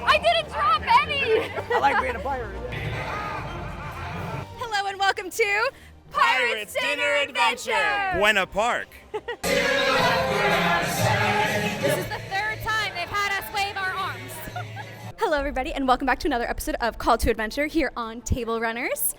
I didn't drop any! I like being a pirate. Hello and welcome to Pirates Dinner Adventure! Buena Park. This is the third time they've had us wave our arms. Hello everybody and welcome back to another episode of Call to Adventure here on Table Runners.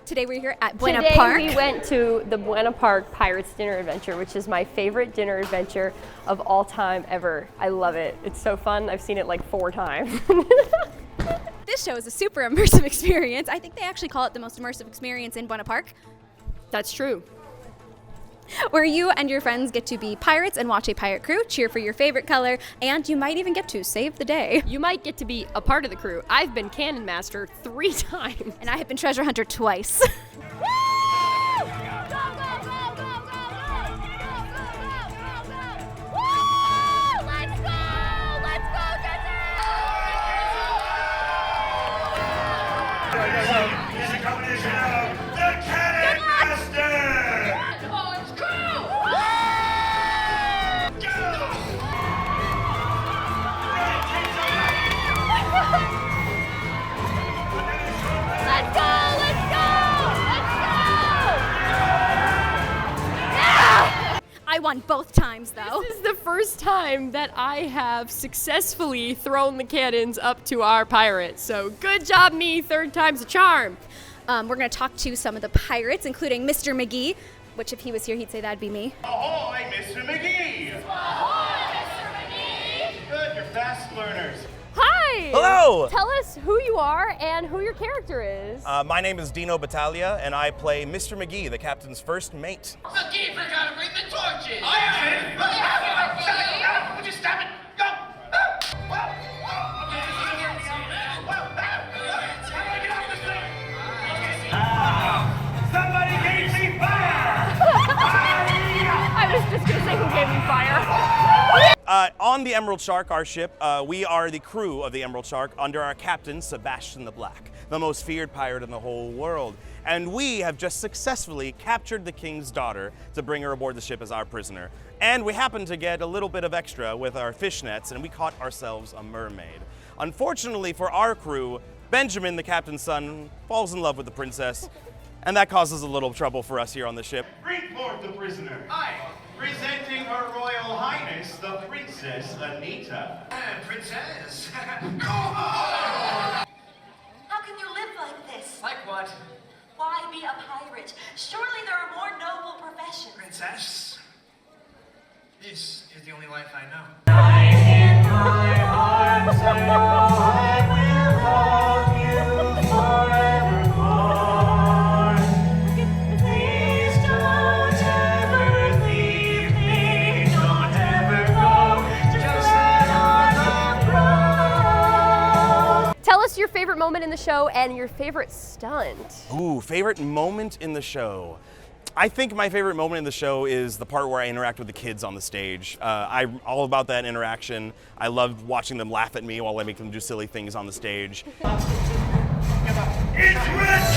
Today we're here at Buena Park. Today we went to the Buena Park Pirates Dinner Adventure, which is my favorite dinner adventure of all time ever. I love it. It's so fun. I've seen it like 4 times. This show is a super immersive experience. I think they actually call it the most immersive experience in Buena Park. That's true. Where you and your friends get to be pirates and watch a pirate crew, cheer for your favorite color, and you might even get to save the day. You might get to be a part of the crew. I've been Cannon Master 3 times. And I have been Treasure Hunter twice. I won both times, though. This is the first time that I have successfully thrown the cannons up to our pirates. So good job, me. 3rd time's a charm. We're going to talk to some of the pirates, including Mr. McGee, which if he was here, he'd say that'd be me. Ahoy, Mr. McGee! Ahoy, Mr. McGee! Good, you're fast learners. Hi! Hello! Tell us who you are and who your character is. My name is Dino Battaglia, and I play Mr. McGee, the captain's first mate. McGee forgot to bring the torches! Would you stop it? Go! Somebody gave me fire! I was just going to say who gave me fire. On the Emerald Shark, our ship, we are the crew of the Emerald Shark under our captain, Sebastian the Black, the most feared pirate in the whole world. And we have just successfully captured the king's daughter to bring her aboard the ship as our prisoner. And we happened to get a little bit of extra with our fish nets, and we caught ourselves a mermaid. Unfortunately for our crew, Benjamin, the captain's son, falls in love with the princess, and that causes a little trouble for us here on the ship. Bring forth the prisoner. Aye. Presenting Her Royal Highness, the Princess Anita. Princess. How can you live like this? Like what? Why be a pirate? Surely there are more noble professions. Princess. This is the only life I know. Tell us your favorite moment in the show and your favorite stunt. Ooh, favorite moment in the show. I think my favorite moment in the show is the part where I interact with the kids on the stage. I'm all about that interaction. I love watching them laugh at me while I make them do silly things on the stage. It's Richard!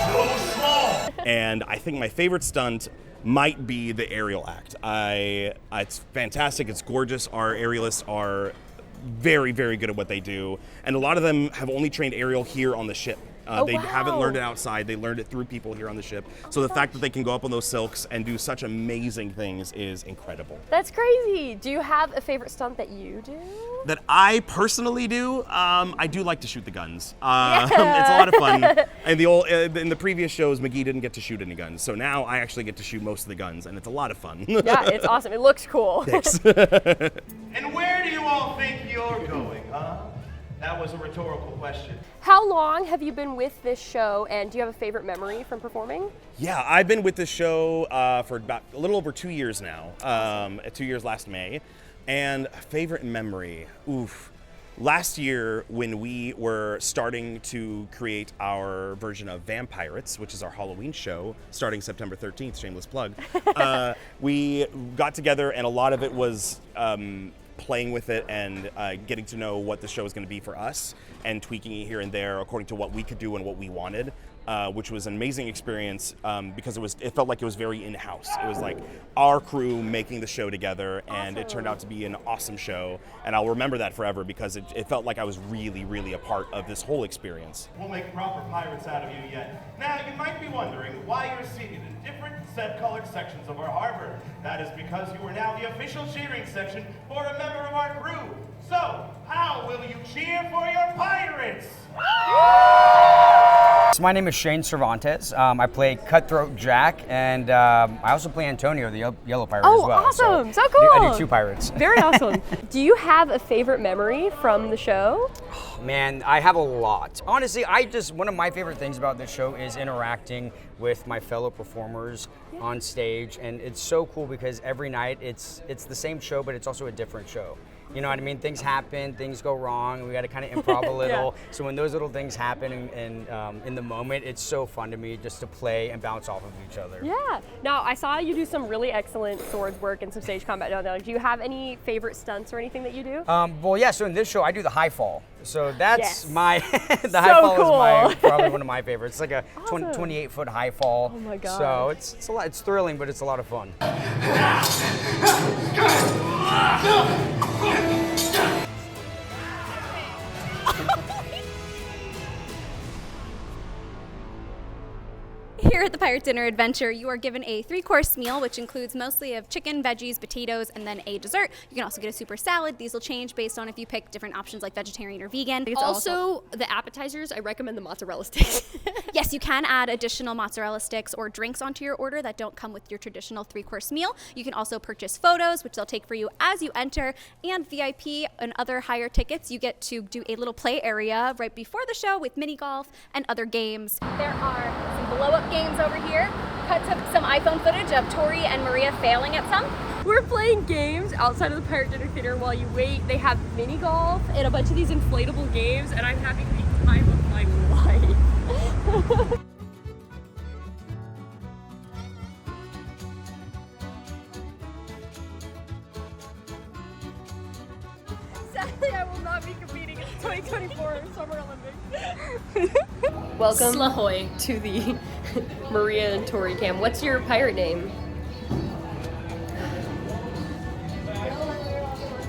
So small! And I think my favorite stunt might be the aerial act. It's fantastic, it's gorgeous. Our aerialists are very, very good at what they do. And a lot of them have only trained aerial here on the ship. They haven't learned it outside. They learned it through people here on the ship. So the fact that they can go up on those silks and do such amazing things is incredible. That's crazy. Do you have a favorite stunt that you do? That I personally do, I do like to shoot the guns. It's a lot of fun. And in the previous shows, McGee didn't get to shoot any guns. So now I actually get to shoot most of the guns, and it's a lot of fun. Yeah, it's awesome. It looks cool. Thanks. And where do you all think you're going, huh? That was a rhetorical question. How long have you been with this show, and do you have a favorite memory from performing? Yeah, I've been with this show for about a little over 2 years now. 2 years last May. And favorite memory, oof. Last year, when we were starting to create our version of Vampirates, which is our Halloween show, starting September 13th, shameless plug, we got together and a lot of it was playing with it and getting to know what the show is going to be for us and tweaking it here and there according to what we could do and what we wanted. which was an amazing experience because it felt like it was very in-house. It was like our crew making the show together, and it turned out to be an awesome show. And I'll remember that forever because it felt like I was really, really a part of this whole experience. We'll make proper pirates out of you yet. Now, you might be wondering why you're seated in different set-colored sections of our harbor. That is because you are now the official cheering section for a member of our crew. So, how will you cheer for your pirates? So my name is Shane Cervantes. I play Cutthroat Jack, and I also play Antonio, the Yellow Pirate as well. Awesome! So cool! I do 2 pirates. Very awesome. Do you have a favorite memory from the show? Man, I have a lot. Honestly, one of my favorite things about this show is interacting with my fellow performers on stage, and it's so cool because every night it's the same show, but it's also a different show. You know what I mean? Things happen, things go wrong, and we got to kind of improv a little. Yeah. So when those little things happen in the moment, it's so fun to me just to play and bounce off of each other. Yeah. Now, I saw you do some really excellent swords work and some stage combat down there. Do you have any favorite stunts or anything that you do? Well, yeah, so in this show, I do the high fall. So that's my, the So high fall cool. is probably one of my favorites. It's like a Awesome. 28-foot high fall. Oh my gosh. So it's a lot, it's thrilling, but it's a lot of fun. Here at the Pirate Dinner Adventure, you are given a 3-course meal, which includes mostly of chicken, veggies, potatoes, and then a dessert. You can also get a super salad. These will change based on if you pick different options like vegetarian or vegan. It's Also, the appetizers, I recommend the mozzarella sticks. Yes, you can add additional mozzarella sticks or drinks onto your order that don't come with your traditional 3-course meal. You can also purchase photos, which they'll take for you as you enter, and VIP and other higher tickets. You get to do a little play area right before the show with mini golf and other games. There are some blow-up games over here. Cut to some iPhone footage of Tory and Maria failing at some. We're playing games outside of the Pirate Dinner Theater while you wait. They have mini golf and a bunch of these inflatable games, and I'm having the time of my life. Sadly, I will not be competing in the 2024 Summer Olympics. Welcome ᴅᴏʟᴟ. to the Maria and Tory cam. What's your pirate name?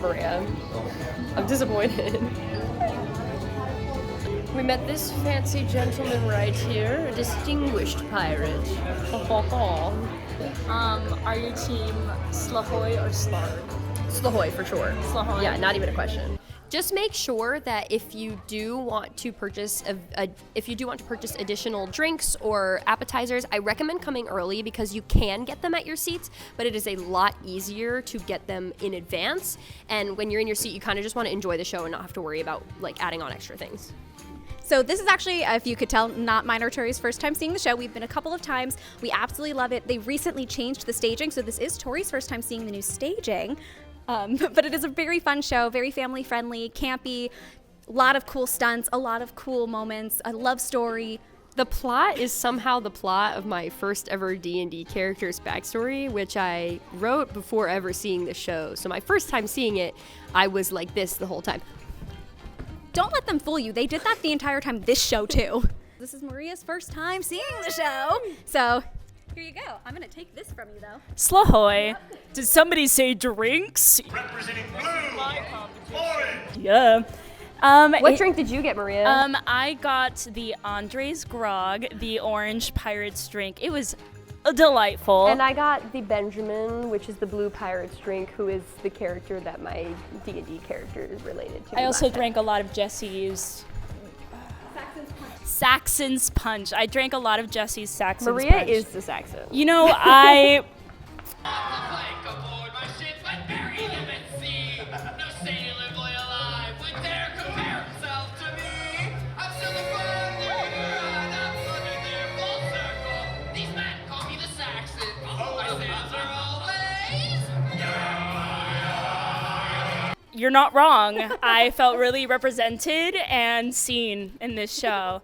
Maria. I'm disappointed. We met this fancy gentleman right here, a distinguished pirate. Are your team ᴅᴏʟᴟ or Slarg? ᴅᴏʟᴟ for sure. ᴅᴏᴟ. Yeah, not even a question. Just make sure that if you do want to purchase additional drinks or appetizers, I recommend coming early because you can get them at your seats, but it is a lot easier to get them in advance. And when you're in your seat, you kind of just want to enjoy the show and not have to worry about like adding on extra things. So this is actually, if you could tell, not mine or Tory's first time seeing the show. We've been a couple of times. We absolutely love it. They recently changed the staging, so this is Tory's first time seeing the new staging. But it is a very fun show, very family friendly, campy, a lot of cool stunts, a lot of cool moments, a love story. The plot is somehow the plot of my first ever D&D character's backstory, which I wrote before ever seeing the show. So my first time seeing it, I was like this the whole time. Don't let them fool you. They did that the entire time this show too. This is Maria's first time seeing the show. So here you go. I'm gonna take this from you though. ᴅᴏᴟ. Did somebody say drinks? Representing blue, orange. Yeah. What drink did you get, Maria? I got the Andres Grog, the orange pirate's drink. It was delightful. And I got the Benjamin, which is the blue pirate's drink, who is the character that my D&D character is related to. I also drank a lot of Jessi's Saxon's Punch. I drank a lot of Jessi's Saxon's Maria Punch. is the Saxon. You know, I... You're not wrong. I felt really represented and seen in this show.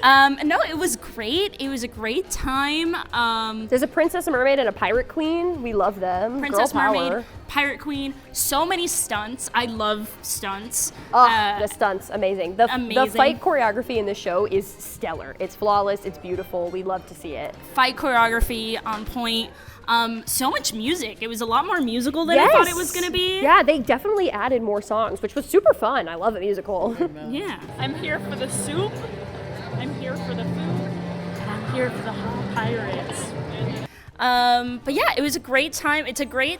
No, it was great. It was a great time. There's a princess, a mermaid, and a pirate queen. We love them. Princess, Girl power. mermaid, pirate queen. So many stunts. I love stunts. The stunts, amazing. The Amazing. fight choreography in the show is stellar. It's flawless. It's beautiful. We love to see it. Fight choreography on point. So much music. It was a lot more musical than I thought it was going to be. Yeah, they definitely added more songs, which was super fun. I love a musical. Yeah. I'm here for the soup, I'm here for the food, and I'm here for the hot pirates. But yeah, it was a great time. It's a great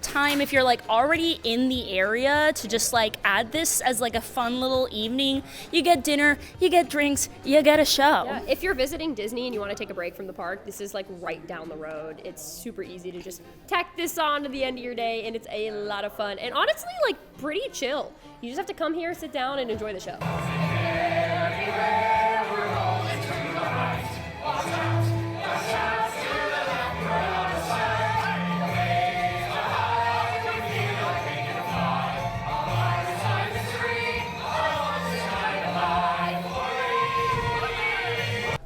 time if you're like already in the area to just like add this as like a fun little evening. You get dinner, you get drinks, you get a show. Yeah, if you're visiting Disney and you want to take a break from the park, this is like right down the road. It's super easy to just tack this on to the end of your day, and it's a lot of fun. And honestly, like pretty chill. You just have to come here, sit down, and enjoy the show.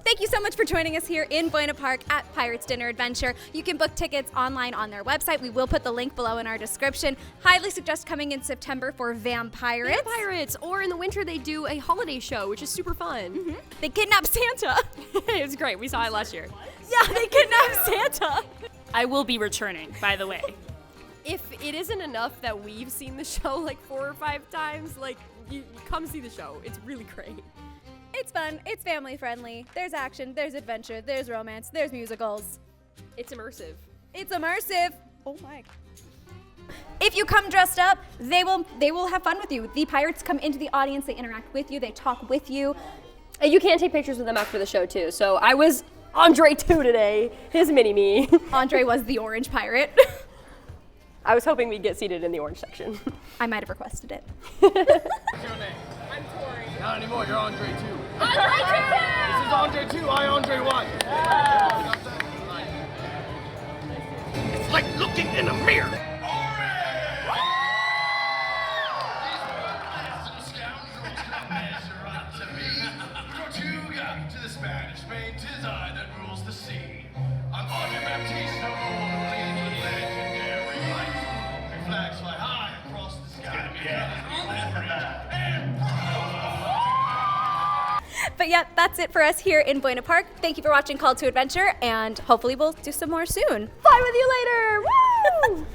Thank you so much for joining us here in Buena Park at Pirates Dinner Adventure. You can book tickets online on their website. We will put the link below in our description. Highly suggest coming in September for Vampirates. Vampirates, or in the winter they do a holiday show, which is super fun. They kidnap Santa. It was great. We saw it last year. Yeah, they kidnap Santa. I will be returning, by the way. If it isn't enough that we've seen the show like 4 or 5 times, like you come see the show. It's really great. It's fun. It's family friendly. There's action. There's adventure. There's romance. There's musicals. It's immersive. It's immersive. Oh my. If you come dressed up, they will have fun with you. The pirates come into the audience. They interact with you. They talk with you. And you can take pictures with them after the show too. So I was Andre 2 today. His mini-me. Andre was the orange pirate. I was hoping we'd get seated in the orange section. I might have requested it. What's your name? I'm Tory. Not anymore, you're Andre 2. I'm Andre 2! This is Andre 2, I Andre 1. It's like looking in a mirror. Tortuga to the Spanish main, 'tis I that rules the sea. I'm Andre Baptista, legendary light. Three flags fly high across the sky. But yeah, that's it for us here in Buena Park. Thank you for watching Call to Adventure, and hopefully we'll do some more soon. Fly with you later! Woo!